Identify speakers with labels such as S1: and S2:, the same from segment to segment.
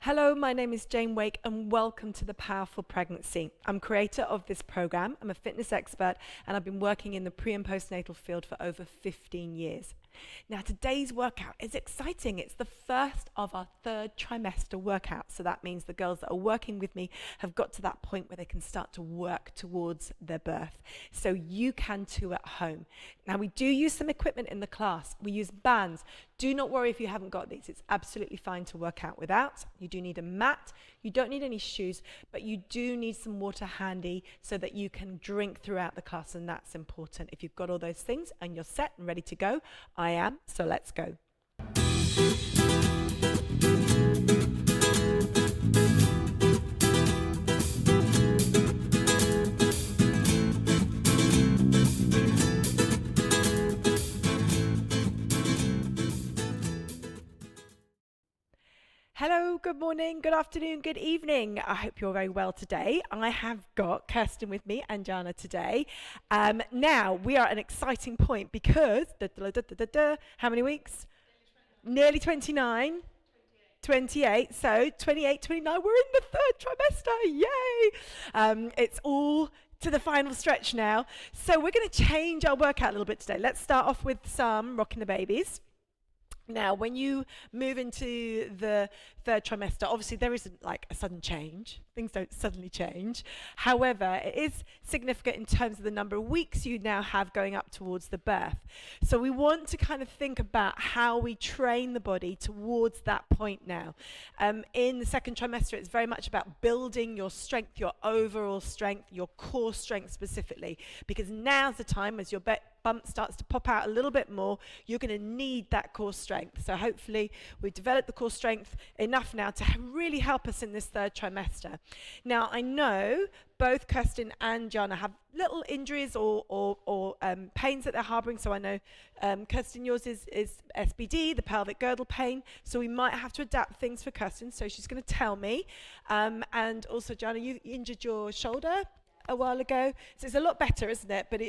S1: Hello, my name is Jane Wake and welcome to The Powerful Pregnancy. I'm creator of this program, I'm a fitness expert and I've been working in the pre and postnatal field for over 15 years. Now today's workout is exciting. It's the first of our third trimester workout. So that means the girls that are working with me have got to that point where they can start to work towards their birth. So you can too at home. Now we do use some equipment in the class. We use bands. Do not worry if you haven't got these. It's absolutely fine to work out without. You do need a mat. You don't need any shoes, but you do need some water handy so that you can drink throughout the class, and that's important. If you've got all those things and you're set and ready to go, I am, so let's go. Hello, good morning, good afternoon, good evening. I hope you're very well today. I have got Kirsten with me and Jana today. Now, we are at an exciting point because, how many weeks? Nearly 29. 28, so 28, 29, we're in the third trimester, yay! It's all to the final stretch now. So we're going to change our workout a little bit today. Let's start off with some rocking the babies. Now, when you move into the third trimester, obviously there isn't like a sudden change. Things don't suddenly change. However, it is significant in terms of the number of weeks you now have going up towards the birth. So we want to kind of think about how we train the body towards that point now. In the second trimester, it's very much about building your strength, your overall strength, your core strength specifically, because now's the time as your bump starts to pop out a little bit more, you're going to need that core strength. So hopefully we've developed the core strength enough now to really help us in this third trimester. Now I know both Kirsten and Jana have little injuries or pains that they're harboring. So I know Kirsten, yours is SBD, the pelvic girdle pain. So we might have to adapt things for Kirsten. So she's going to tell me. And also Jana, you injured your shoulder a while ago, so it's a lot better, isn't it? But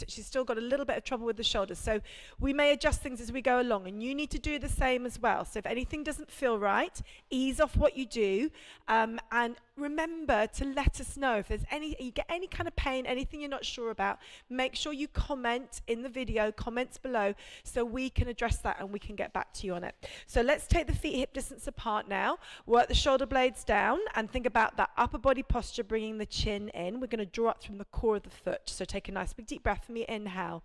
S1: she's still got a little bit of trouble with the shoulders, so we may adjust things as we go along, and you need to do the same as well. So if anything doesn't feel right, ease off what you do, and remember to let us know if there's you get any kind of pain, anything you're not sure about. Make sure you comment in the video, comments below, so we can address that and we can get back to you on it. So let's take the feet hip distance apart now, work the shoulder blades down, and think about that upper body posture, bringing the chin in. We're going to draw up from the core of the foot. So take a nice big deep breath for me. Inhale.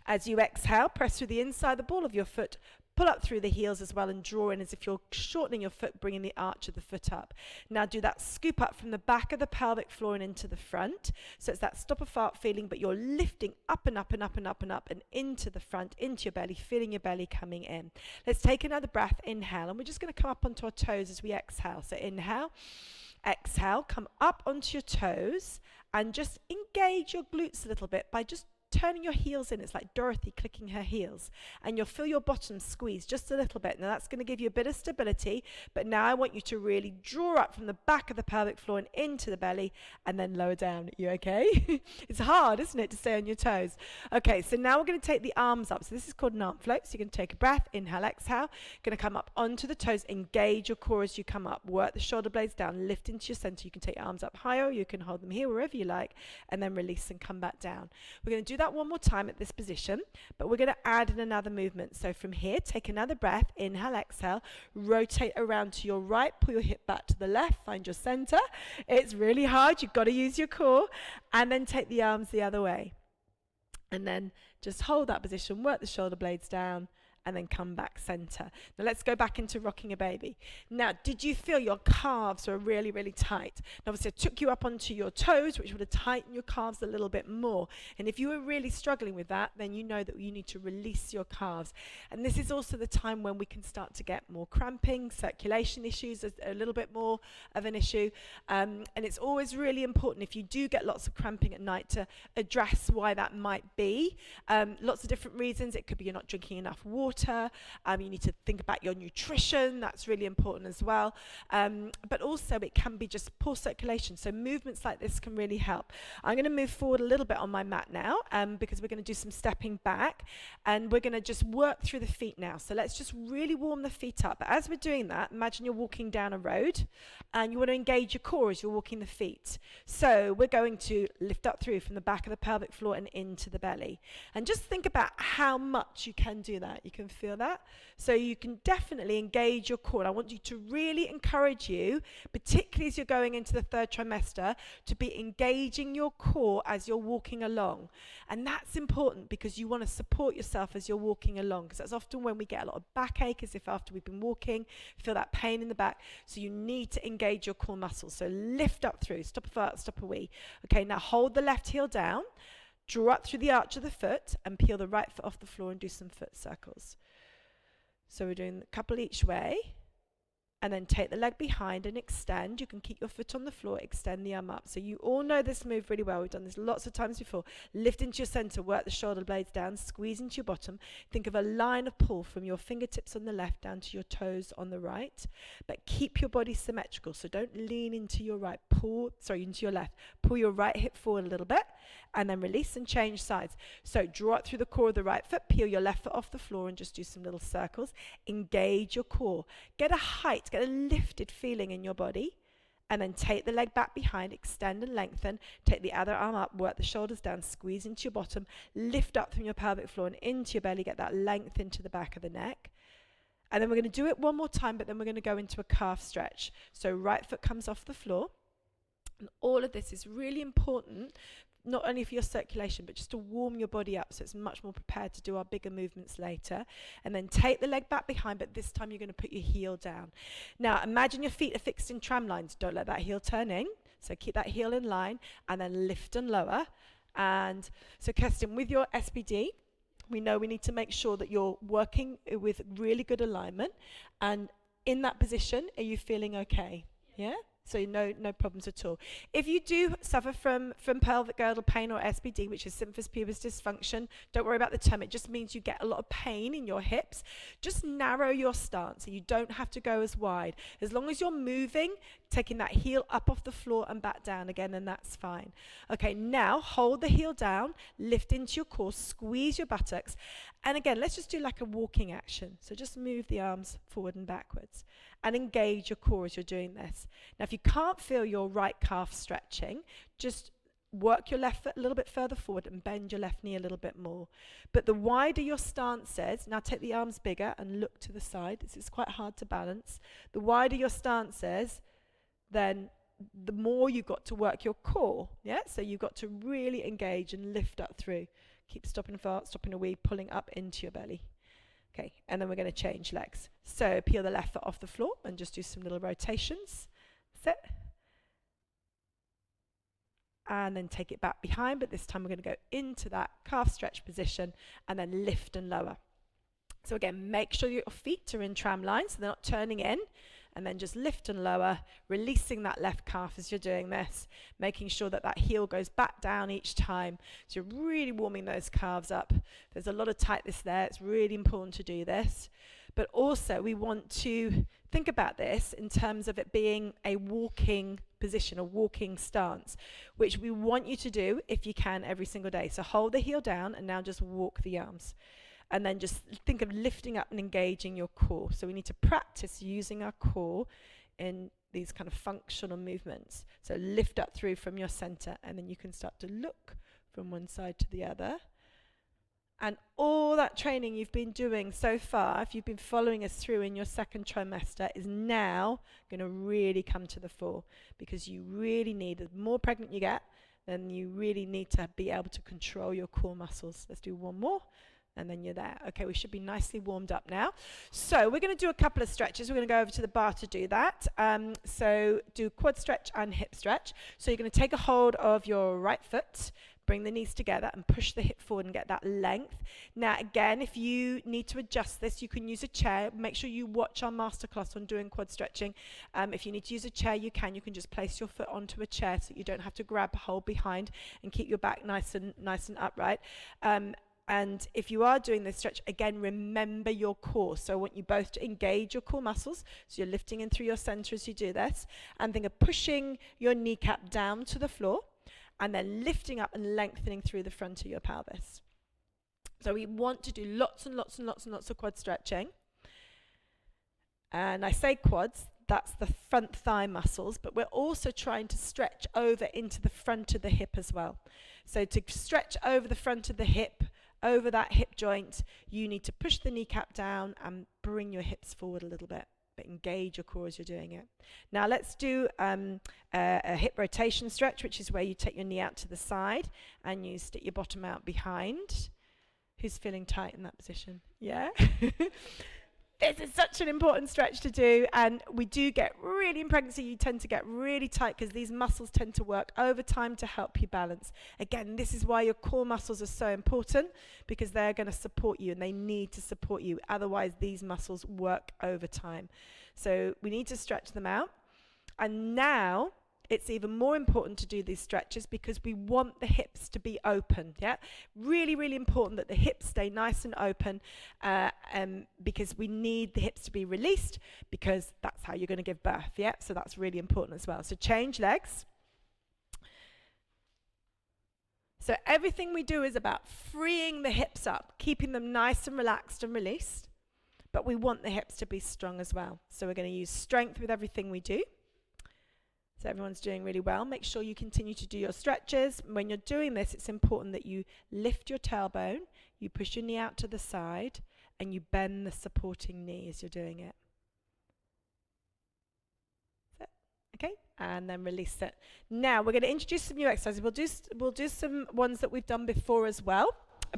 S1: As you exhale, press through the inside, the ball of your foot. Pull up through the heels as well and draw in as if you're shortening your foot, bringing the arch of the foot up. Now do that scoop up from the back of the pelvic floor and into the front. So it's that stop or fart feeling, but you're lifting up and up and up and up and up and into the front, into your belly, feeling your belly coming in. Let's take another breath. Inhale, and we're just going to come up onto our toes as we exhale. So inhale. Exhale, come up onto your toes and just engage your glutes a little bit by just turning your heels in. It's like Dorothy clicking her heels, and you'll feel your bottom squeeze just a little bit. Now that's going to give you a bit of stability, but now I want you to really draw up from the back of the pelvic floor and into the belly and then lower down. You okay? It's hard, isn't it, to stay on your toes? Okay, so now we're going to take the arms up. So this is called an arm float. So you're going to take a breath, inhale, exhale. Going to come up onto the toes, engage your core as you come up, work the shoulder blades down, lift into your center. You can take your arms up higher, you can hold them here, wherever you like, and then release and come back down. We're going to do that one more time at this position, but we're going to add in another movement. So from here, take another breath, inhale, exhale, rotate around to your right, pull your hip back to the left, find your center. It's really hard, you've got to use your core, and then take the arms the other way. And then just hold that position, work the shoulder blades down, and then come back center. Now let's go back into rocking a baby. Now, did you feel your calves were really, really tight? Now, obviously, I took you up onto your toes, which would have tightened your calves a little bit more. And if you were really struggling with that, then you know that you need to release your calves. And this is also the time when we can start to get more cramping, circulation issues, a little bit more of an issue. And it's always really important if you do get lots of cramping at night to address why that might be. Lots of different reasons. It could be you're not drinking enough water. water. You need to think about your nutrition. That's really important as well. But also it can be just poor circulation. So movements like this can really help. I'm going to move forward a little bit on my mat now because we're going to do some stepping back, and we're going to just work through the feet now. So let's just really warm the feet up. But as we're doing that, imagine you're walking down a road and you want to engage your core as you're walking the feet. So we're going to lift up through from the back of the pelvic floor and into the belly. And just think about how much you can do that. You can feel that. So you can definitely engage your core. And I want you to really encourage you, particularly as you're going into the third trimester, to be engaging your core as you're walking along. And that's important because you want to support yourself as you're walking along, because that's often when we get a lot of backache, as if after we've been walking, feel that pain in the back. So you need to engage your core muscles. So lift up through, stop a fart, stop a wee. Okay, now hold the left heel down, draw up through the arch of the foot, and peel the right foot off the floor and do some foot circles. So we're doing a couple each way. And then take the leg behind and extend. You can keep your foot on the floor, extend the arm up. So you all know this move really well. We've done this lots of times before. Lift into your center, work the shoulder blades down, squeeze into your bottom. Think of a line of pull from your fingertips on the left down to your toes on the right. But keep your body symmetrical. So don't lean into your right, into your left. Pull your right hip forward a little bit and then release and change sides. So draw up through the core of the right foot, peel your left foot off the floor and just do some little circles. Engage your core. Get a height, get a lifted feeling in your body, and then take the leg back behind, extend and lengthen, take the other arm up, work the shoulders down, squeeze into your bottom, lift up from your pelvic floor and into your belly, get that length into the back of the neck. And then we're going to do it one more time, but then we're going to go into a calf stretch. So right foot comes off the floor, and all of this is really important, not only for your circulation, but just to warm your body up so it's much more prepared to do our bigger movements later. And then take the leg back behind, but this time you're going to put your heel down. Now, imagine your feet are fixed in tram lines. Don't let that heel turn in. So keep that heel in line and then lift and lower. And so, Kirsten, with your SBD, we know we need to make sure that you're working with really good alignment. And in that position, are you feeling okay? Yeah? So no problems at all. If you do suffer from pelvic girdle pain or SBD, which is symphysis pubis dysfunction, don't worry about the term. It just means you get a lot of pain in your hips. Just narrow your stance, so you don't have to go as wide. As long as you're moving, taking that heel up off the floor and back down again, and that's fine. Okay, now hold the heel down, lift into your core, squeeze your buttocks, and again, let's just do like a walking action. So just move the arms forward and backwards and engage your core as you're doing this. Now, if you can't feel your right calf stretching, just work your left foot a little bit further forward and bend your left knee a little bit more. But the wider your stance is, now take the arms bigger and look to the side. This is quite hard to balance. The wider your stance is, then the more you've got to work your core. Yeah, so you've got to really engage and lift up through. Keep stopping a fart, stopping a wee, pulling up into your belly. Okay, and then we're going to change legs. So peel the left foot off the floor and just do some little rotations. Sit. And then take it back behind, but this time we're going to go into that calf stretch position and then lift and lower. So again, make sure your feet are in tram lines, so they're not turning in. And then just lift and lower, releasing that left calf as you're doing this, making sure that that heel goes back down each time. So you're really warming those calves up. There's a lot of tightness there. It's really important to do this. But also we want to think about this in terms of it being a walking position, a walking stance, which we want you to do if you can every single day. So hold the heel down and now just walk the arms. And then just think of lifting up and engaging your core. So we need to practice using our core in these kind of functional movements. So lift up through from your center, and then you can start to look from one side to the other. And all that training you've been doing so far, if you've been following us through in your second trimester, is now going to really come to the fore, because you really need, the more pregnant you get, then you really need to be able to control your core muscles. Let's do one more. And then you're there. Okay, we should be nicely warmed up now. So we're going to do a couple of stretches. We're going to go over to the bar to do that. So do quad stretch and hip stretch. So you're going to take a hold of your right foot, bring the knees together and push the hip forward and get that length. Now again, if you need to adjust this, you can use a chair. Make sure you watch our masterclass on doing quad stretching. If you need to use a chair, you can just place your foot onto a chair so you don't have to grab a hold behind, and keep your back nice and upright. And if you are doing this stretch, again, remember your core. So I want you both to engage your core muscles. So you're lifting in through your center as you do this. And think of pushing your kneecap down to the floor and then lifting up and lengthening through the front of your pelvis. So we want to do lots and lots and lots and lots of quad stretching. And I say quads, that's the front thigh muscles, but we're also trying to stretch over into the front of the hip as well. So to stretch over the front of the hip, over that hip joint, you need to push the kneecap down and bring your hips forward a little bit, but engage your core as you're doing it. Now let's do a hip rotation stretch, which is where you take your knee out to the side and you stick your bottom out behind. Who's feeling tight in that position? Yeah? This is such an important stretch to do, and we do get really, in pregnancy, you tend to get really tight because these muscles tend to work overtime to help you balance. Again, this is why your core muscles are so important, because they're going to support you and they need to support you. Otherwise, these muscles work overtime. So we need to stretch them out. And now it's even more important to do these stretches because we want the hips to be open. Yeah, really, really important that the hips stay nice and open, because we need the hips to be released, because that's how you're going to give birth. Yeah, so that's really important as well. So change legs. So everything we do is about freeing the hips up, keeping them nice and relaxed and released, but we want the hips to be strong as well. So we're going to use strength with everything we do. So everyone's doing really well. Make sure you continue to do your stretches. When you're doing this, it's important that you lift your tailbone, you push your knee out to the side, and you bend the supporting knee as you're doing it. Okay, and then release it. Now we're going to introduce some new exercises. We'll do some ones that we've done before as well,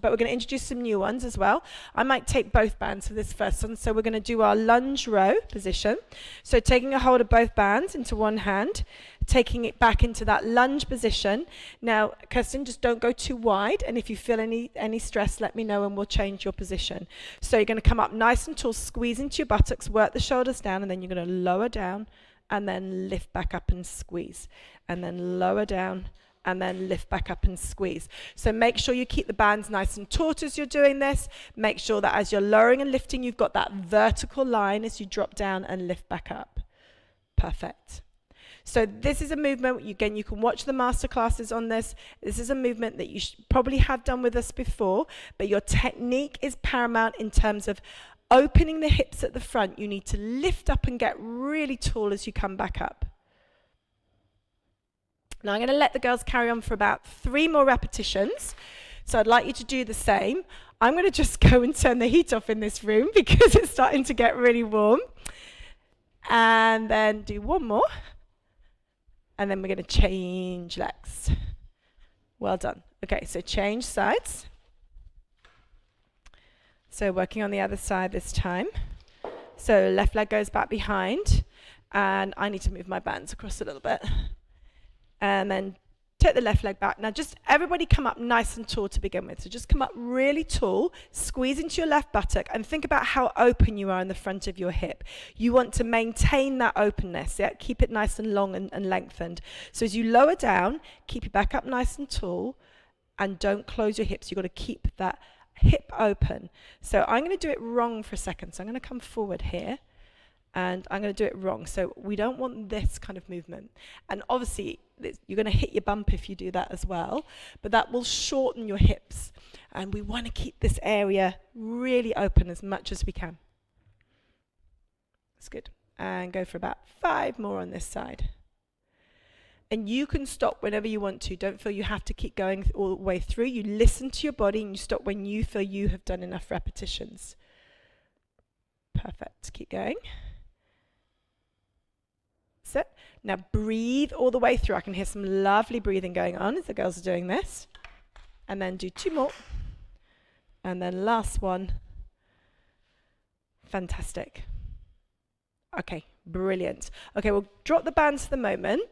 S1: but we're going to introduce some new ones as well. I might take both bands for this first one. So we're going to do our lunge row position. So taking a hold of both bands into one hand, taking it back into that lunge position. Now, Kirsten, just don't go too wide. And if you feel any stress, let me know and we'll change your position. So you're going to come up nice and tall, squeeze into your buttocks, work the shoulders down, and then you're going to lower down and then lift back up and squeeze. And then lower down and then lift back up and squeeze. So make sure you keep the bands nice and taut as you're doing this. Make sure that as you're lowering and lifting, you've got that vertical line as you drop down and lift back up. Perfect. So this is a movement, again, you can watch the masterclasses on this. This is a movement that you probably have done with us before, but your technique is paramount in terms of opening the hips at the front. You need to lift up and get really tall as you come back up. Now I'm going to let the girls carry on for about 3 more repetitions. So I'd like you to do the same. I'm going to just go and turn the heat off in this room because it's starting to get really warm. And then do 1 more. And then we're going to change legs. Well done. Okay, so change sides. So working on the other side this time. So left leg goes back behind. And I need to move my bands across a little bit. And then take the left leg back. Now just everybody come up nice and tall to begin with. So just come up really tall, squeeze into your left buttock, and think about how open you are in the front of your hip. You want to maintain that openness, yeah? Keep it nice and long and lengthened. So as you lower down, keep your back up nice and tall, and don't close your hips. You've got to keep that hip open. So I'm going to do it wrong for a second. So I'm going to come forward here. And I'm going to do it wrong. So we don't want this kind of movement. And obviously, you're going to hit your bump if you do that as well. But that will shorten your hips. And we want to keep this area really open as much as we can. That's good. And go for about 5 more on this side. And you can stop whenever you want to. Don't feel you have to keep going all the way through. You listen to your body and you stop when you feel you have done enough repetitions. Perfect. Keep going. Sit. Now breathe all the way through. I can hear some lovely breathing going on as the girls are doing this. And then do 2 more. And then last one. Fantastic. Okay, brilliant. Okay, we'll drop the bands for the moment.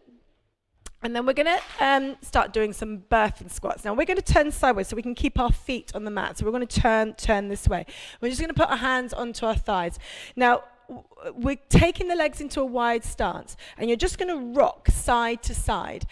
S1: And then we're going to start doing some birthing squats. Now we're going to turn sideways so we can keep our feet on the mat. So we're going to turn this way. We're just going to put our hands onto our thighs. Now we're taking the legs into a wide stance, and you're just going to rock side to side.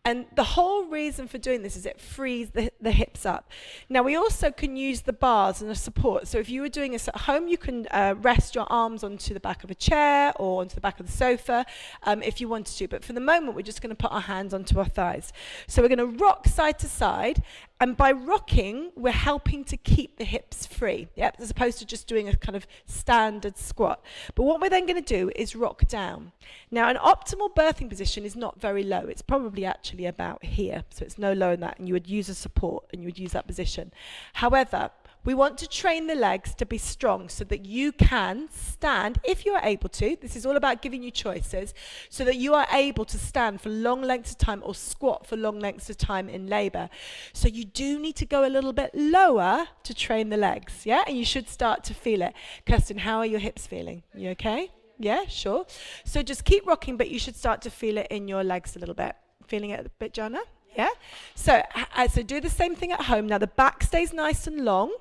S1: And the whole reason for doing this is it frees the hips up. Now, we also can use the bars and a support. So if you were doing this at home, you can rest your arms onto the back of a chair or onto the back of the sofa if you wanted to. But for the moment, we're just going to put our hands onto our thighs. So we're going to rock side to side. And by rocking, we're helping to keep the hips free, as opposed to just doing a kind of standard squat. But what we're then going to do is rock down. Now, an optimal birthing position is not very low. It's probably actually about here. So it's no lower than that. And you would use a support and you would use that position. However, we want to train the legs to be strong so that you can stand, if you are able to. This is all about giving you choices, so that you are able to stand for long lengths of time or squat for long lengths of time in labour. So you do need to go a little bit lower to train the legs, yeah? And you should start to feel it. Kirsten, how are your hips feeling? You okay? Yeah, sure. So just keep rocking, but you should start to feel it in your legs a little bit. Feeling it a bit, Jana? Yeah, so do the same thing at home. Now the back stays nice and long,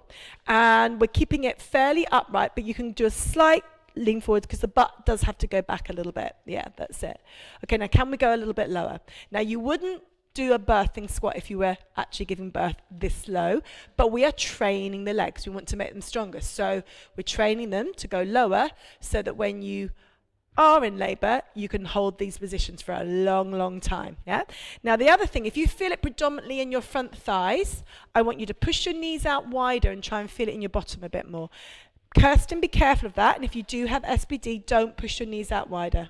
S1: and we're keeping it fairly upright, but you can do a slight lean forward because the butt does have to go back a little bit. Yeah, that's it. Okay, now can we go a little bit lower? Now you wouldn't do a birthing squat if you were actually giving birth this low, but we are training the legs. We want to make them stronger. So we're training them to go lower so that when you are in labour, you can hold these positions for a long, long time. Yeah. Now the other thing, if you feel it predominantly in your front thighs, I want you to push your knees out wider and try and feel it in your bottom a bit more. Kirsten, be careful of that. And if you do have SBD, don't push your knees out wider.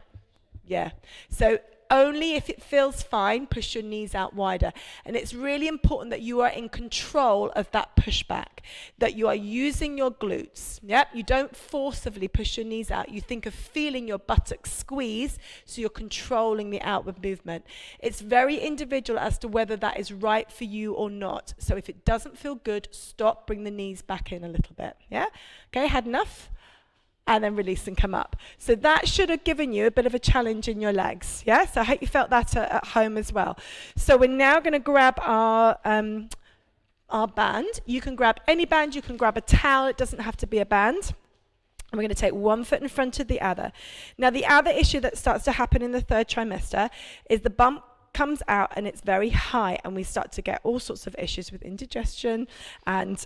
S1: Yeah. So only if it feels fine, push your knees out wider. And it's really important that you are in control of that pushback, that you are using your glutes. Yep, you don't forcibly push your knees out. You think of feeling your buttocks squeeze, so you're controlling the outward movement. It's very individual as to whether that is right for you or not. So if it doesn't feel good, stop, bring the knees back in a little bit. Yeah? Okay, had enough? And then release and come up. So that should have given you a bit of a challenge in your legs. Yeah, so I hope you felt that at home as well. So we're now going to grab our band. You can grab any band, you can grab a towel, it doesn't have to be a band. And we're going to take one foot in front of the other. Now the other issue that starts to happen in the third trimester is the bump comes out and it's very high, and we start to get all sorts of issues with indigestion and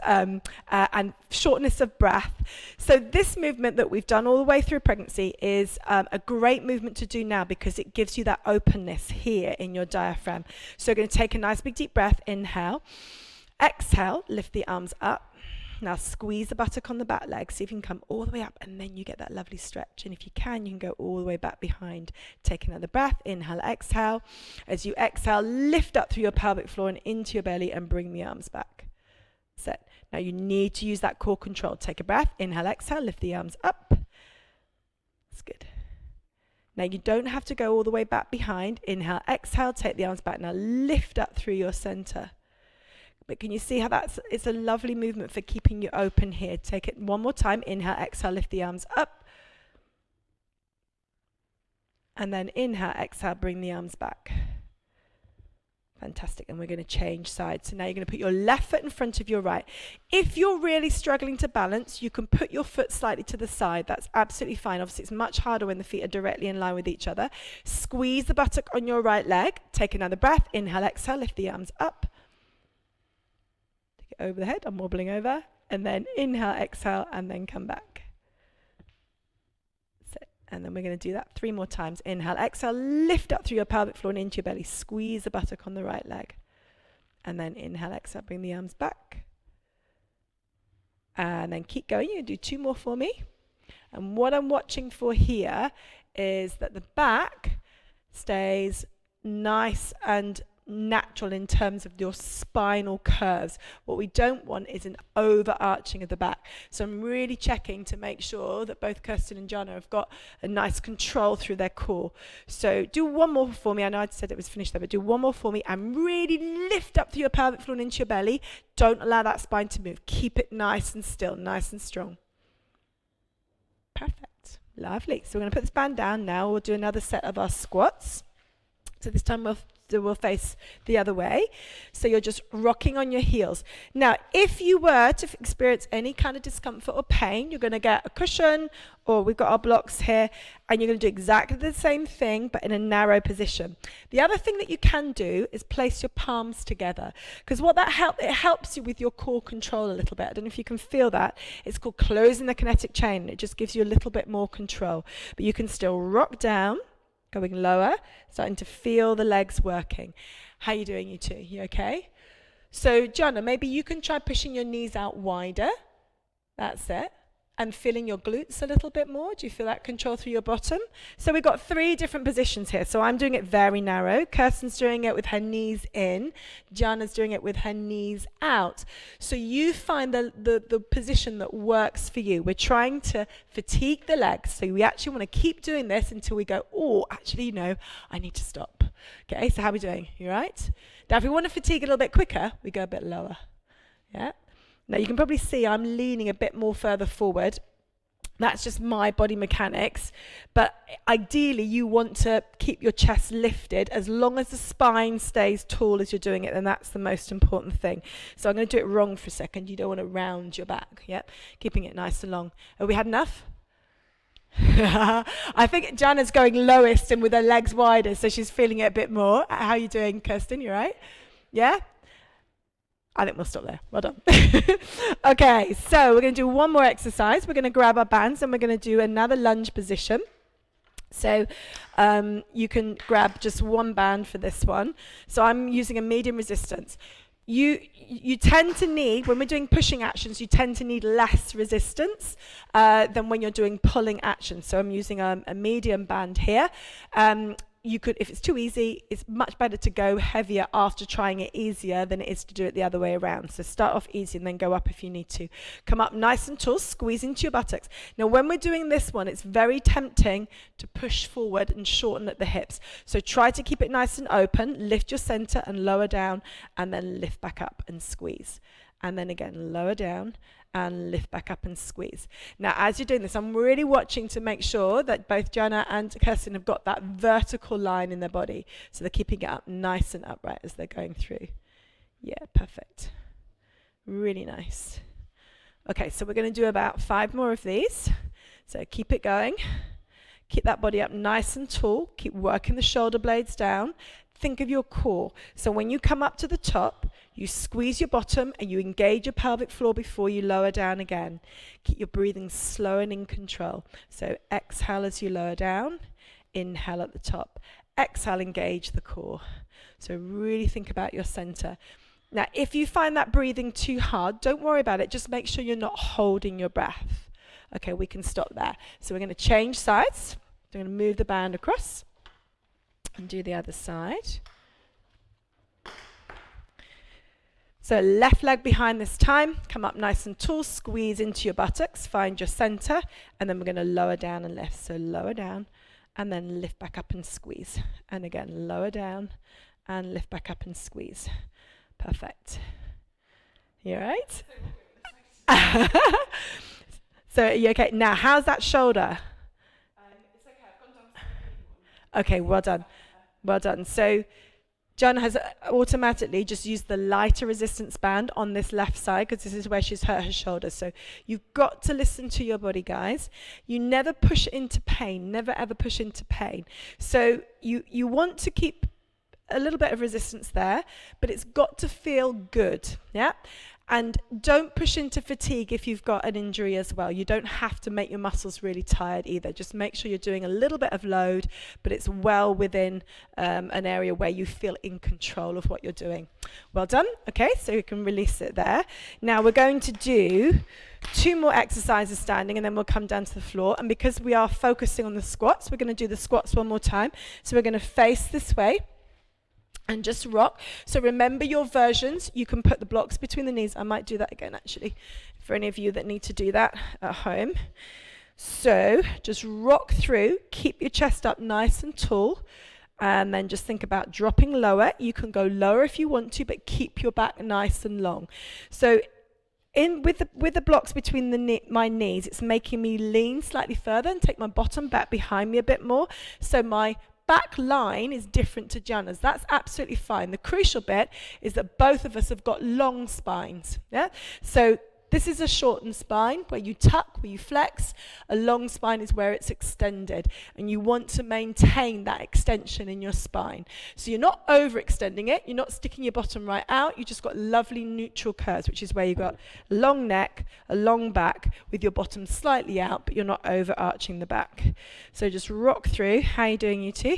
S1: shortness of breath. So this movement that we've done all the way through pregnancy is a great movement to do now because it gives you that openness here in your diaphragm. So we're going to take a nice big deep breath. Inhale, exhale, lift the arms up. Now squeeze the buttock on the back leg, see if you can come all the way up, and then you get that lovely stretch. And if you can go all the way back behind. Take another breath, inhale, exhale. As you exhale, lift up through your pelvic floor and into your belly and bring the arms back. Set. Now you need to use that core control. Take a breath, inhale, exhale, lift the arms up. That's good. Now you don't have to go all the way back behind. Inhale, exhale, take the arms back. Now lift up through your center. But can you see how it's a lovely movement for keeping you open here? Take it one more time. Inhale, exhale, lift the arms up. And then inhale, exhale, bring the arms back. Fantastic. And we're going to change sides. So now you're going to put your left foot in front of your right. If you're really struggling to balance, you can put your foot slightly to the side. That's absolutely fine. Obviously, it's much harder when the feet are directly in line with each other. Squeeze the buttock on your right leg. Take another breath. Inhale, exhale, lift the arms up. Over the head, I'm wobbling over, and then inhale, exhale, and then come back. That's it. And then we're going to do that 3 more times. Inhale, exhale, lift up through your pelvic floor and into your belly. Squeeze the buttock on the right leg. And then inhale, exhale, bring the arms back. And then keep going. You do 2 more for me. And what I'm watching for here is that the back stays nice and natural in terms of your spinal curves. What we don't want is an overarching of the back. So I'm really checking to make sure that both Kirsten and Jana have got a nice control through their core. So do one more for me. I know I said it was finished there, but do one more for me and really lift up through your pelvic floor and into your belly. Don't allow that spine to move. Keep it nice and still, nice and strong. Perfect. Lovely. So we're going to put this band down now. We'll do another set of our squats. So this time we'll will face the other way. So you're just rocking on your heels. Now, if you were to experience any kind of discomfort or pain, you're going to get a cushion, or we've got our blocks here, and you're going to do exactly the same thing, but in a narrow position. The other thing that you can do is place your palms together, because what that it helps you with your core control a little bit. I don't know if you can feel that. It's called closing the kinetic chain. It just gives you a little bit more control. But you can still rock down, going lower, starting to feel the legs working. How are you doing, you two? You okay? So, Gianna, maybe you can try pushing your knees out wider. That's it. And feeling your glutes a little bit more. Do you feel that control through your bottom? So we've got 3 different positions here. So I'm doing it very narrow. Kirsten's doing it with her knees in. Gianna's doing it with her knees out. So you find the position that works for you. We're trying to fatigue the legs. So we actually want to keep doing this until we go, oh, actually, you know, I need to stop. Okay, so how are we doing? You right? Now, if we want to fatigue a little bit quicker, we go a bit lower. Yeah? Now, you can probably see I'm leaning a bit more further forward. That's just my body mechanics. But ideally, you want to keep your chest lifted. As long as the spine stays tall as you're doing it, then that's the most important thing. So I'm going to do it wrong for a second. You don't want to round your back. Yep, keeping it nice and long. Have we had enough? I think Jana's going lowest and with her legs wider, so she's feeling it a bit more. How are you doing, Kirsten? You right? Yeah? I think we'll stop there. Well done. Okay, so we're going to do one more exercise. We're going to grab our bands and we're going to do another lunge position. So you can grab just one band for this one. So I'm using a medium resistance. You tend to need, when we're doing pushing actions, you tend to need less resistance than when you're doing pulling actions. So I'm using a medium band here. You could, if it's too easy, it's much better to go heavier after trying it easier than it is to do it the other way around. So start off easy and then go up if you need to. Come up nice and tall, squeeze into your buttocks. Now when we're doing this one, it's very tempting to push forward and shorten at the hips. So try to keep it nice and open, lift your center and lower down, and then lift back up and squeeze. And then again, lower down and lift back up and squeeze. Now, as you're doing this, I'm really watching to make sure that both Jana and Kirsten have got that vertical line in their body. So they're keeping it up nice and upright as they're going through. Yeah, perfect. Really nice. Okay, so we're going to do about 5 more of these. So keep it going. Keep that body up nice and tall. Keep working the shoulder blades down. Think of your core. So when you come up to the top, you squeeze your bottom and you engage your pelvic floor before you lower down again. Keep your breathing slow and in control. So exhale as you lower down, inhale at the top. Exhale, engage the core. So really think about your center. Now, if you find that breathing too hard, don't worry about it. Just make sure you're not holding your breath. Okay, we can stop there. So we're going to change sides. I'm going to move the band across and do the other side. So left leg behind this time, come up nice and tall, squeeze into your buttocks, find your center, and then we're going to lower down and lift. So lower down and then lift back up and squeeze. And again, lower down and lift back up and squeeze. Perfect. You all right? So are you okay? Now, how's that shoulder?
S2: It's okay, I've gone down.
S1: Okay, well done. Well done. So Jan has automatically just used the lighter resistance band on this left side because this is where she's hurt her shoulder. So you've got to listen to your body, guys. You never push into pain. Never ever push into pain. So you want to keep a little bit of resistance there, but it's got to feel good. Yeah. And don't push into fatigue if you've got an injury as well. You don't have to make your muscles really tired either. Just make sure you're doing a little bit of load, but it's well within an area where you feel in control of what you're doing. Well done. Okay, so you can release it there. Now we're going to do 2 more exercises standing, and then we'll come down to the floor. And because we are focusing on the squats, we're going to do the squats one more time. So we're going to face this way and just rock. So remember your versions. You can put the blocks between the knees. I might do that again, actually, for any of you that need to do that at home. So just rock through. Keep your chest up nice and tall. And then just think about dropping lower. You can go lower if you want to, but keep your back nice and long. So with the blocks between my knees, it's making me lean slightly further and take my bottom back behind me a bit more. So my back line is different to Gianna's. That's absolutely fine. The crucial bit is that both of us have got long spines. Yeah. So this is a shortened spine where you tuck, where you flex. A long spine is where it's extended, and you want to maintain that extension in your spine. So you're not overextending it, you're not sticking your bottom right out, you just got lovely neutral curves, which is where you've got a long neck, a long back, with your bottom slightly out, but you're not overarching the back. So just rock through. How are you doing, you two?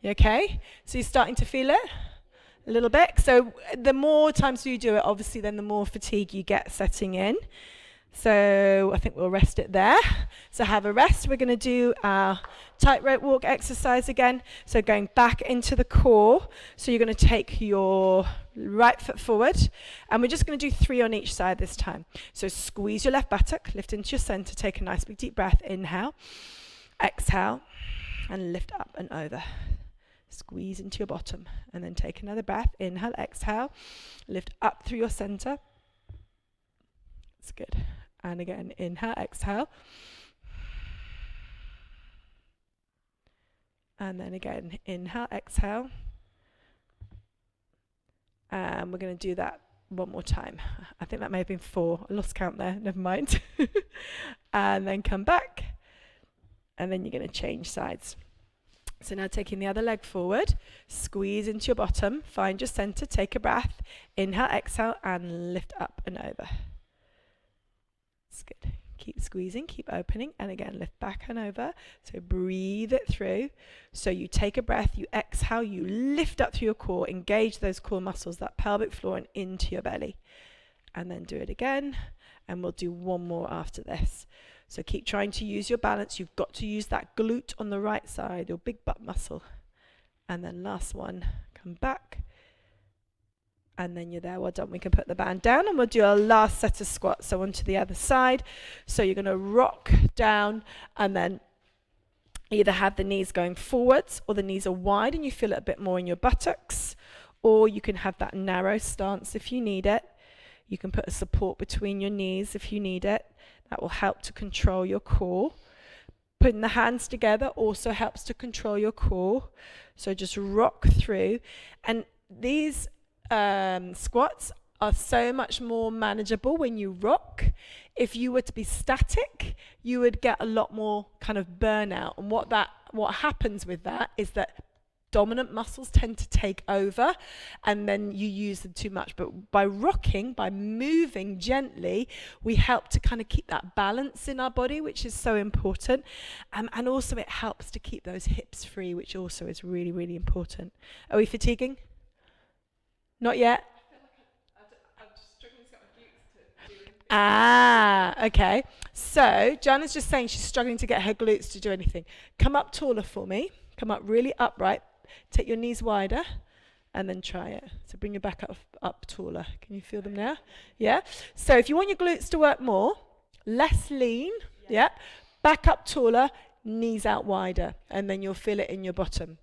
S1: You okay? So you're starting to feel it? A little bit. So the more times you do it, obviously, then the more fatigue you get setting in. So I think we'll rest it there. So have a rest. We're going to do our tightrope walk exercise again. So going back into the core. So you're going to take your right foot forward, and we're just going to do 3 on each side this time. So squeeze your left buttock, lift into your center, take a nice big deep breath. Inhale, exhale, and lift up and over. Squeeze into your bottom, and then take another breath. Inhale, exhale, lift up through your center. That's good. And again, inhale, exhale. And then again, inhale, exhale. And we're going to do that one more time. I think that may have been 4. I lost count there. Never mind. And then come back. And then you're going to change sides. So now taking the other leg forward, squeeze into your bottom, find your center, take a breath, inhale, exhale, and lift up and over. That's good. Keep squeezing, keep opening, and again, lift back and over. So breathe it through. So you take a breath, you exhale, you lift up through your core, engage those core muscles, that pelvic floor, and into your belly. And then do it again, and we'll do one more after this. So keep trying to use your balance. You've got to use that glute on the right side, your big butt muscle. And then last one, come back. And then you're there. Well done. We can put the band down, and we'll do our last set of squats. So onto the other side. So you're going to rock down, and then either have the knees going forwards, or the knees are wide and you feel it a bit more in your buttocks. Or you can have that narrow stance if you need it. You can put a support between your knees if you need it. That will help to control your core. Putting the hands together also helps to control your core. So just rock through. And these squats are so much more manageable when you rock. If you were to be static, you would get a lot more kind of burnout. And what happens with that is that dominant muscles tend to take over, and then you use them too much. But by rocking, by moving gently, we help to kind of keep that balance in our body, which is so important. And also it helps to keep those hips free, which also is really, really important. Are we fatiguing? Not yet?
S2: I'm just struggling to get my glutes to do anything.
S1: Okay. So Jana's just saying she's struggling to get her glutes to do anything. Come up taller for me. Come up really upright. Take your knees wider, and then try it. So bring your back up taller. Can you feel them now? Yeah? So if you want your glutes to work more, less lean, yeah? Back up taller, knees out wider, and then you'll feel it in your bottom.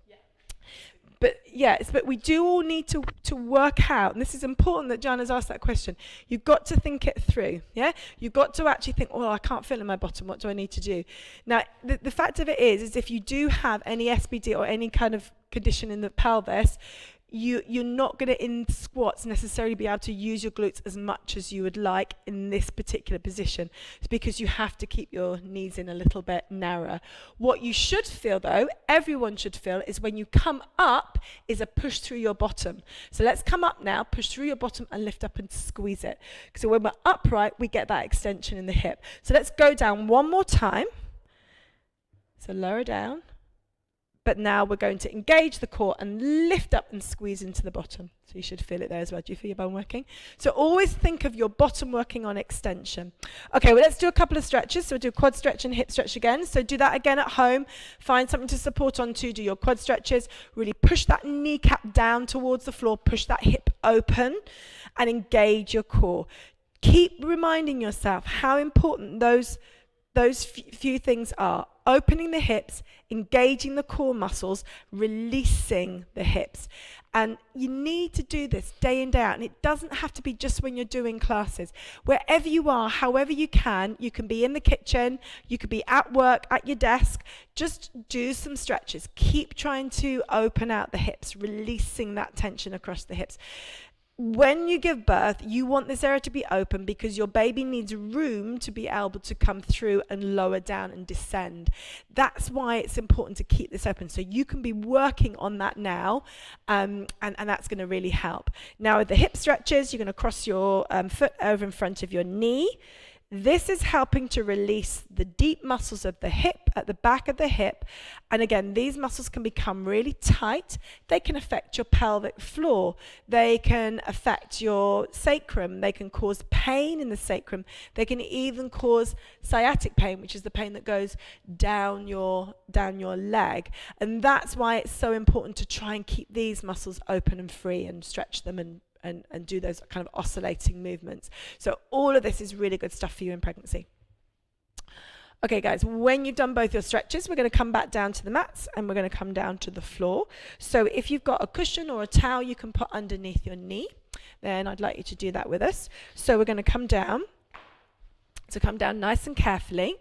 S1: But we do all need to work out, and this is important that Jana's asked that question. You've got to think it through, yeah? You've got to actually think, I can't feel in my bottom, what do I need to do? Now, the fact of it is if you do have any SBD or any kind of condition in the pelvis, you're not going to, in squats, necessarily be able to use your glutes as much as you would like in this particular position. It's because you have to keep your knees in a little bit narrower. What you should feel, though, everyone should feel, is when you come up, is a push through your bottom. So let's come up now, push through your bottom and lift up and squeeze it. So when we're upright, we get that extension in the hip. So let's go down one more time. So lower down. But now we're going to engage the core and lift up and squeeze into the bottom. So you should feel it there as well. Do you feel your bone working? So always think of your bottom working on extension. Okay, well, let's do a couple of stretches. So we'll do quad stretch and hip stretch again. So do that again at home. Find something to support onto. Do your quad stretches. Really push that kneecap down towards the floor. Push that hip open and engage your core. Keep reminding yourself how important those few things are. opening the hips, engaging the core muscles, releasing the hips. And you need to do this day in, day out. And it doesn't have to be just when you're doing classes. Wherever you are, however you can be in the kitchen, you could be at work, at your desk. Just do some stretches. Keep trying to open out the hips, releasing that tension across the hips. When you give birth, you want this area to be open because your baby needs room to be able to come through and lower down and descend. That's why it's important to keep this open. So you can be working on that now, and that's going to really help. Now with the hip stretches, you're going to cross your foot over in front of your knee. This is helping to release the deep muscles of the hip, at the back of the hip. And again, these muscles can become really tight. They can affect your pelvic floor. They can affect your sacrum. They can cause pain in the sacrum. They can even cause sciatic pain, which is the pain that goes down your leg. And that's why it's so important to try and keep these muscles open and free and stretch them and do those kind of oscillating movements. So all of this is really good stuff for you in pregnancy. Okay guys, when you've done both your stretches, we're going to come back down to the mats and we're going to come down to the floor. So if you've got a cushion or a towel you can put underneath your knee, then I'd like you to do that with us. So we're going to come down. So come down nice and carefully.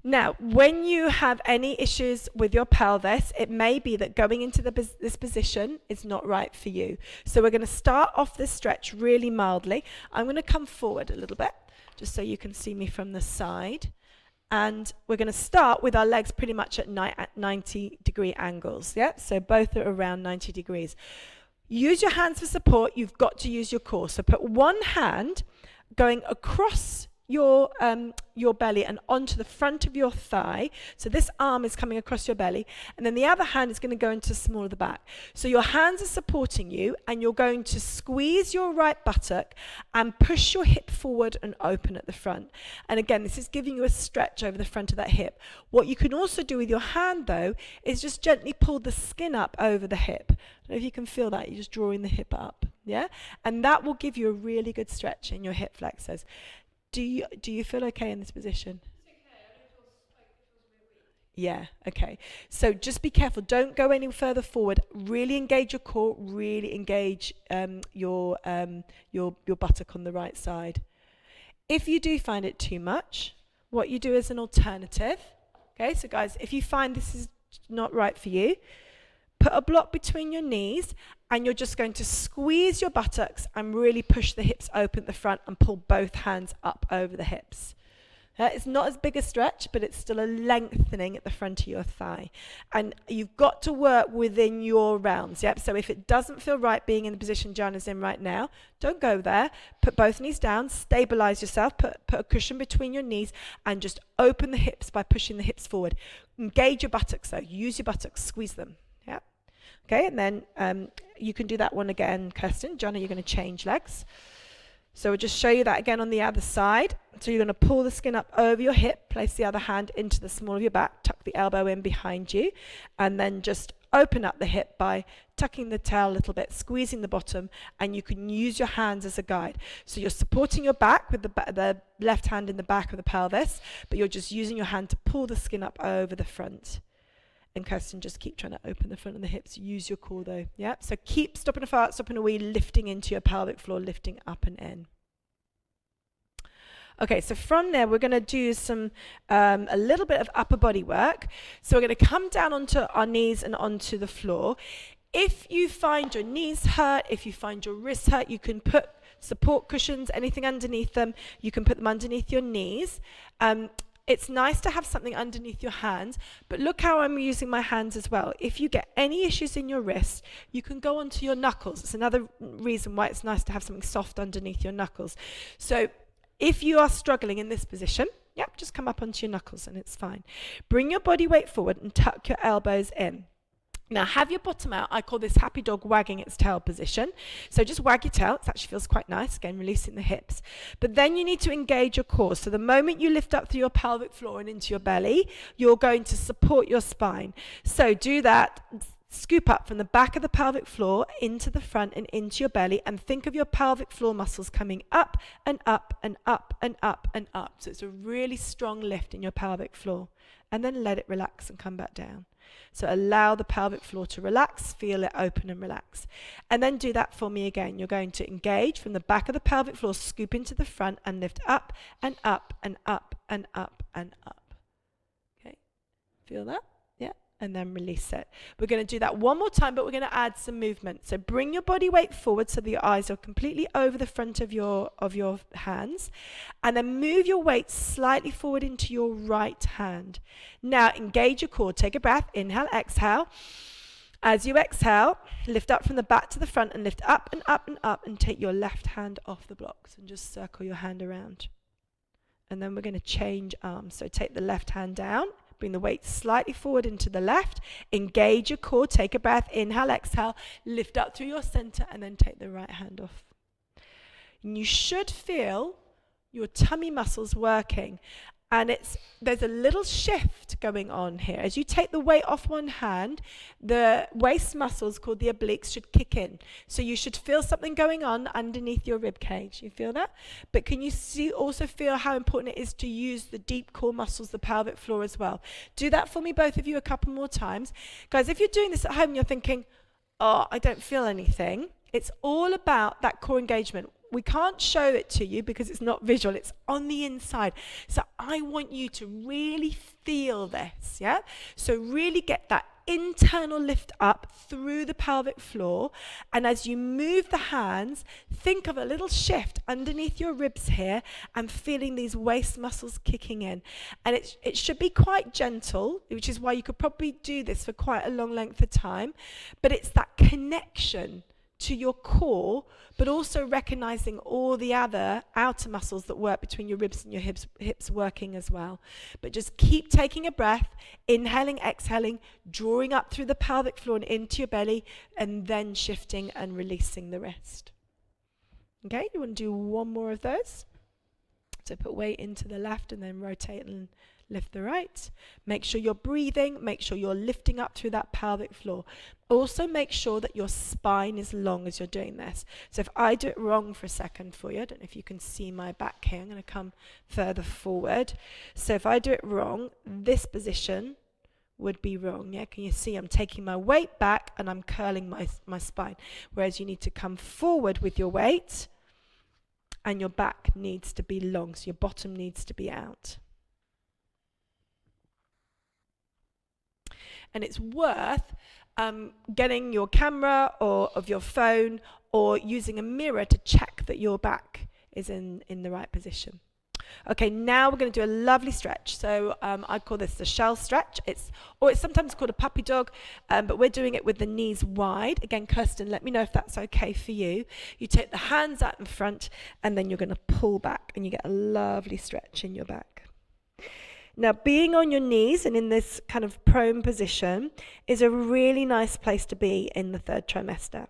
S1: Now, when you have any issues with your pelvis, it may be that going into this position is not right for you. So we're going to start off this stretch really mildly. I'm going to come forward a little bit, just so you can see me from the side. And we're going to start with our legs pretty much at 90-degree angles. Yeah, so both are around 90 degrees. Use your hands for support. You've got to use your core. So put one hand going across your belly and onto the front of your thigh. So this arm is coming across your belly, and then the other hand is going to go into the small of the back. So your hands are supporting you, and you're going to squeeze your right buttock and push your hip forward and open at the front. And again, this is giving you a stretch over the front of that hip. What you can also do with your hand, though, is just gently pull the skin up over the hip. I don't know if you can feel that. You're just drawing the hip up, yeah? And that will give you a really good stretch in your hip flexors. Do you feel okay in this position?
S2: It's okay. I don't feel like it feels really weak.
S1: Yeah, okay. So just be careful. Don't go any further forward. Really engage your core. Really engage your buttock on the right side. If you do find it too much, what you do as an alternative, okay, so guys, if you find this is not right for you, put a block between your knees and you're just going to squeeze your buttocks and really push the hips open at the front and pull both hands up over the hips. It's not as big a stretch, but it's still a lengthening at the front of your thigh. And you've got to work within your realms. Yep. So if it doesn't feel right being in the position Jana's in right now, don't go there. Put both knees down, stabilize yourself, put a cushion between your knees, and just open the hips by pushing the hips forward. Engage your buttocks though. Use your buttocks, squeeze them. Yeah. Okay, and then you can do that one again, Kirsten. Jana, you're going to change legs. So we'll just show you that again on the other side. So you're going to pull the skin up over your hip, place the other hand into the small of your back, tuck the elbow in behind you, and then just open up the hip by tucking the tail a little bit, squeezing the bottom, and you can use your hands as a guide. So you're supporting your back with the left hand in the back of the pelvis, but you're just using your hand to pull the skin up over the front. And Kirsten, just keep trying to open the front of the hips. Use your core though. Yeah. So keep stopping a fart, stopping a wee, lifting into your pelvic floor, lifting up and in. Okay, so from there we're going to do some a little bit of upper body work. So we're going to come down onto our knees and onto the floor. If you find your knees hurt, if you find your wrists hurt, you can put support cushions, anything underneath them. You can put them underneath your knees. It's nice to have something underneath your hands, but look how I'm using my hands as well. If you get any issues in your wrists, you can go onto your knuckles. It's another reason why it's nice to have something soft underneath your knuckles. So if you are struggling in this position, yep, just come up onto your knuckles and it's fine. Bring your body weight forward and tuck your elbows in. Now have your bottom out. I call this happy dog wagging its tail position. So just wag your tail. It actually feels quite nice. Again, releasing the hips. But then you need to engage your core. So the moment you lift up through your pelvic floor and into your belly, you're going to support your spine. So do that. Scoop up from the back of the pelvic floor into the front and into your belly, and think of your pelvic floor muscles coming up and up and up and up and up. So it's a really strong lift in your pelvic floor. And then let it relax and come back down. So allow the pelvic floor to relax, feel it open and relax. And then do that for me again. You're going to engage from the back of the pelvic floor, scoop into the front and lift up and up and up and up and up. Okay, feel that? Yeah, and then release it. We're going to do that one more time, but we're going to add some movement. So bring your body weight forward so that your eyes are completely over the front of your hands, and then move your weight slightly forward into your right hand. Now engage your core. Take a breath. Inhale, exhale. As you exhale, lift up from the back to the front and lift up and up and up, and take your left hand off the blocks and just circle your hand around. And then we're going to change arms. So take the left hand down. Bring the weight slightly forward into the left. Engage your core. Take a breath. Inhale, exhale. Lift up through your center and then take the right hand off. And you should feel your tummy muscles working. And there's a little shift going on here. As you take the weight off one hand, the waist muscles called the obliques should kick in. So you should feel something going on underneath your rib cage. You feel that? But can you also feel how important it is to use the deep core muscles, the pelvic floor as well? Do that for me, both of you, a couple more times. Guys, if you're doing this at home and you're thinking, oh, I don't feel anything, it's all about that core engagement. We can't show it to you because it's not visual, it's on the inside. So I want you to really feel this, yeah? So really get that internal lift up through the pelvic floor, and as you move the hands, think of a little shift underneath your ribs here and feeling these waist muscles kicking in. And it should be quite gentle, which is why you could probably do this for quite a long length of time, but it's that connection to your core, but also recognizing all the other outer muscles that work between your ribs and your hips working as well. But just keep taking a breath, inhaling, exhaling, drawing up through the pelvic floor and into your belly, and then shifting and releasing the rest. Okay, you want to do one more of those? So put weight into the left and then rotate and lift the right. Make sure you're breathing. Make sure you're lifting up through that pelvic floor. Also make sure that your spine is long as you're doing this. So if I do it wrong for a second for you, I don't know if you can see my back here. I'm going to come further forward. So if I do it wrong, this position would be wrong. Yeah, can you see I'm taking my weight back and I'm curling my spine. Whereas you need to come forward with your weight and your back needs to be long. So your bottom needs to be out. And it's worth getting your camera or of your phone or using a mirror to check that your back is in the right position. Okay, now we're going to do a lovely stretch. So I call this the shell stretch. It's sometimes called a puppy dog, but we're doing it with the knees wide. Again, Kirsten, let me know if that's okay for you. You take the hands out in front and then you're going to pull back and you get a lovely stretch in your back. Now, being on your knees and in this kind of prone position is a really nice place to be in the third trimester.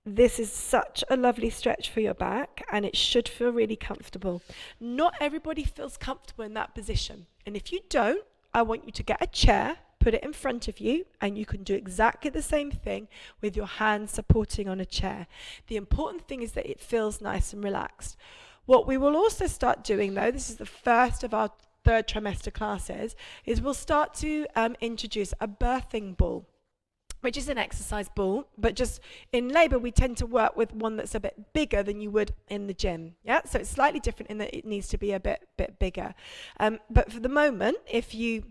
S1: This is such a lovely stretch for your back and it should feel really comfortable. Not everybody feels comfortable in that position. And if you don't, I want you to get a chair, put it in front of you, and you can do exactly the same thing with your hands supporting on a chair. The important thing is that it feels nice and relaxed. What we will also start doing, though, this is the first of our third trimester classes, is we'll start to introduce a birthing ball, which is an exercise ball, but just in labour we tend to work with one that's a bit bigger than you would in the gym. Yeah, so it's slightly different in that it needs to be a bit bigger. But for the moment, if you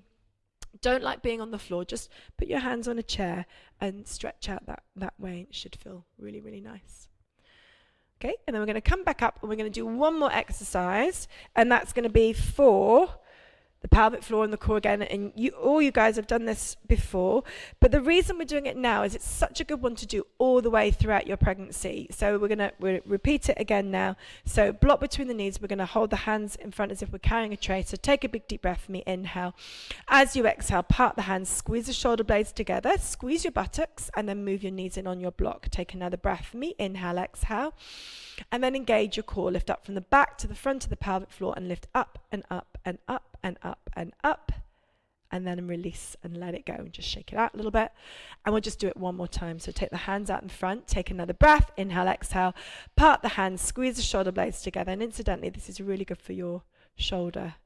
S1: don't like being on the floor, just put your hands on a chair and stretch out that way. It should feel really, really nice. Okay, and then we're going to come back up and we're going to do one more exercise, and that's going to be for the pelvic floor and the core again. And all you guys have done this before, but the reason we're doing it now is it's such a good one to do all the way throughout your pregnancy. So we'll repeat it again now. So block between the knees. We're going to hold the hands in front as if we're carrying a tray. So take a big deep breath for me. Inhale. As you exhale, part the hands, squeeze the shoulder blades together, squeeze your buttocks, and then move your knees in on your block. Take another breath for me. Inhale, exhale, and then engage your core. Lift up from the back to the front of the pelvic floor and lift up and up and up and up and up, and then release and let it go and just shake it out a little bit. And we'll just do it one more time. So take the hands out in front, take another breath, inhale, exhale, part the hands, squeeze the shoulder blades together. And incidentally, this is really good for your shoulder,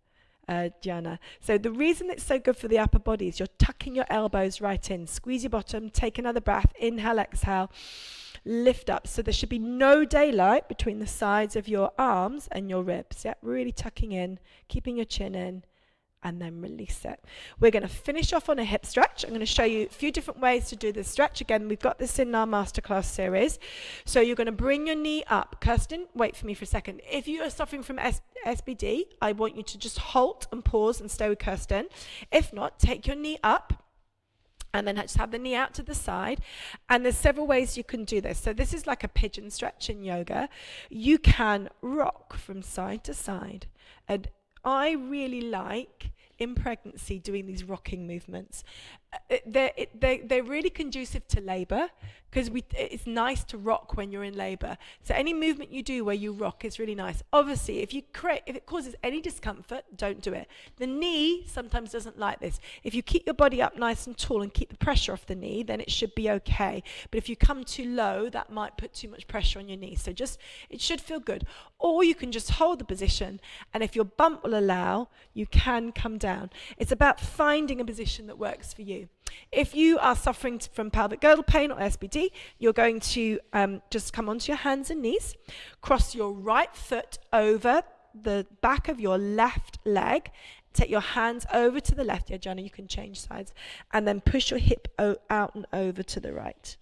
S1: Gianna. So the reason it's so good for the upper body is you're tucking your elbows right in. Squeeze your bottom, take another breath, inhale, exhale, lift up. So there should be no daylight between the sides of your arms and your ribs. Yeah, really tucking in, keeping your chin in, and then release it. We're going to finish off on a hip stretch. I'm going to show you a few different ways to do this stretch. Again, we've got this in our masterclass series. So you're going to bring your knee up. Kirsten, wait for me for a second. If you are suffering from SBD, I want you to just halt and pause and stay with Kirsten. If not, take your knee up and then just have the knee out to the side. And there's several ways you can do this. So this is like a pigeon stretch in yoga. You can rock from side to side. And I really like in pregnancy doing these rocking movements. They're really conducive to labor because it's nice to rock when you're in labor. So any movement you do where you rock is really nice. Obviously, if it causes any discomfort, don't do it. The knee sometimes doesn't like this. If you keep your body up nice and tall and keep the pressure off the knee, then it should be okay. But if you come too low, that might put too much pressure on your knee. So it should feel good. Or you can just hold the position, and if your bump will allow, you can come down. It's about finding a position that works for you. If you are suffering from pelvic girdle pain or SBD, you're going to just come onto your hands and knees, cross your right foot over the back of your left leg, take your hands over to the left. Yeah, Joanna, you can change sides. And then push your hip out and over to the right.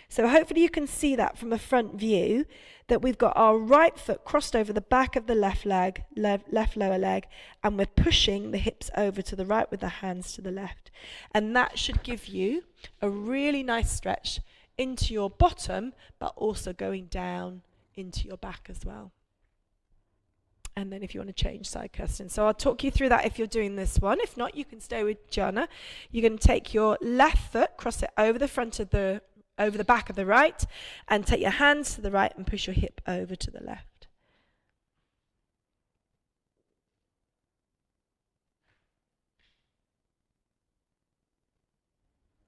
S1: So hopefully you can see that from a front view, that we've got our right foot crossed over the back of the left leg, left lower leg, and we're pushing the hips over to the right with the hands to the left. And that should give you a really nice stretch into your bottom, but also going down into your back as well. And then if you want to change side, Kirsten. So I'll talk you through that if you're doing this one. If not, you can stay with Gianna. You're going to take your left foot, cross it over the back of the right, and take your hands to the right and push your hip over to the left.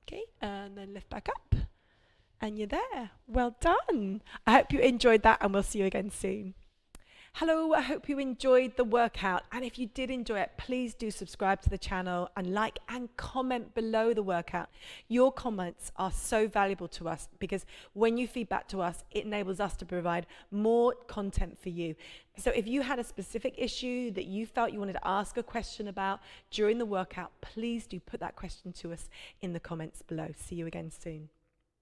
S1: Okay, and then lift back up. And you're there. Well done. I hope you enjoyed that, and we'll see you again soon. Hello, I hope you enjoyed the workout, and if you did enjoy it, please do subscribe to the channel and like and comment below the workout. Your comments are so valuable to us because when you feed back to us, it enables us to provide more content for you. So if you had a specific issue that you felt you wanted to ask a question about during the workout, please do put that question to us in the comments below. See you again soon.